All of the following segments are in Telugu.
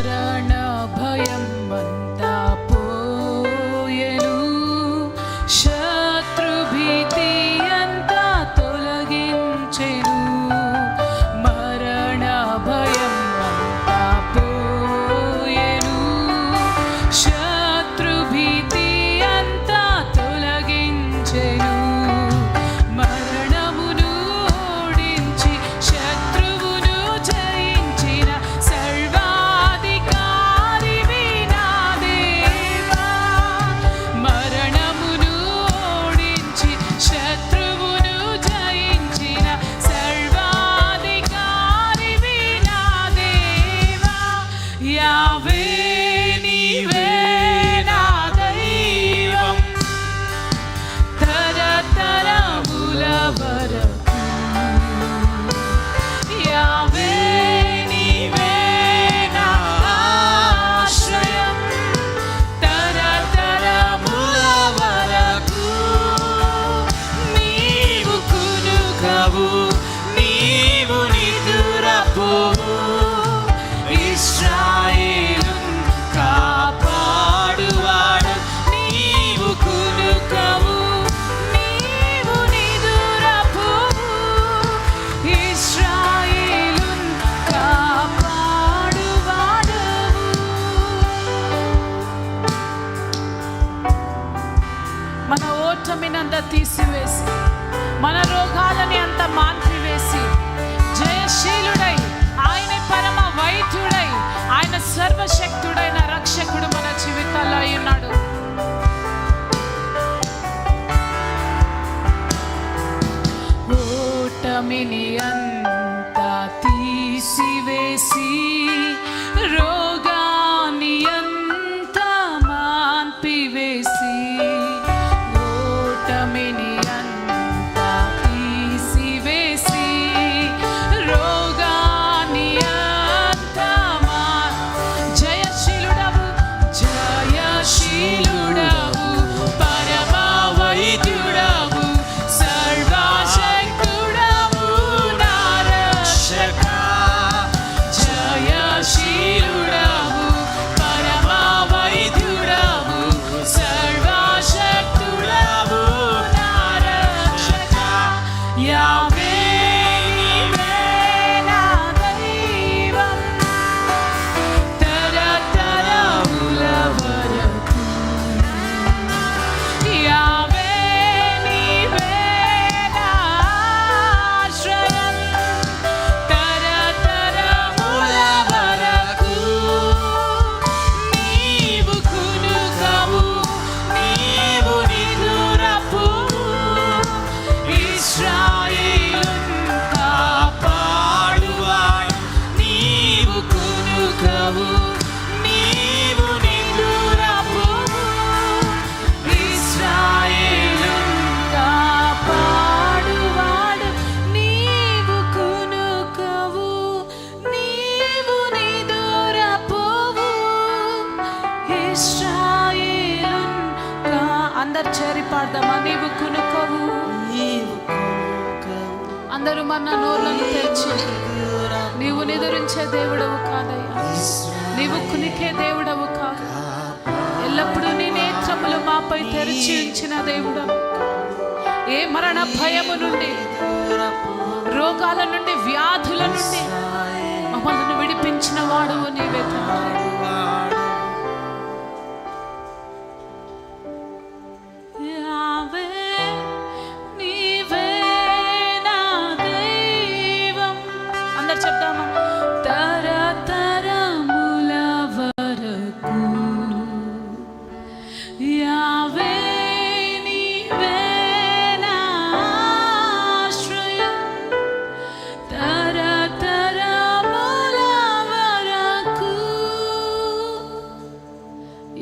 మరణ భయం అంతా పోయెను, శత్రు భీతి అంతా తొలగించెను. మరణ భయం అంతా పోయెను, శత్రు భీతి అంతా తొలగించెను. మన ఓటమినంత తీసివేసి, మన రోగాలని అంత మాన్పివేసి, జయశీలుడై ఆయన పరమ వైద్యుడై, ఆయన సర్వశక్తుడైన రక్షకుడు మన జీవితాల్లో అయి ఉన్నాడు. ఓటమిని అంతా తీసివేసి, రోగాన్ని అంతా మాన్పివేసి, అందరు చేరి పాడదామా? నీవు కునుకవు. అందరూ మన నోర్లను తెచ్చి, నీవు నిదురించే దేవుడవు కాదయ్యా, నీవు కునికే దేవుడవు కాదు. ఎల్లప్పుడూ నీ నేత్రములు మాపై తెరిచి ఉంచిన దేవుడవు. ఏ మరణ భయము నుండి, రోగాల నుండి, వ్యాధుల నుండి మమ్మల్ని విడిపించిన వాడువు నీవే తండ్రి. చెప్దామా? తరతరముల వరకు యావే నీవే నా ఆశ్రయం, తరతరముల వరకు.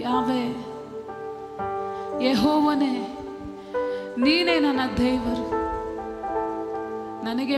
యావే యెహోవనే, నీనే ನನ್ನ ದೇವರು, ನನಗೆ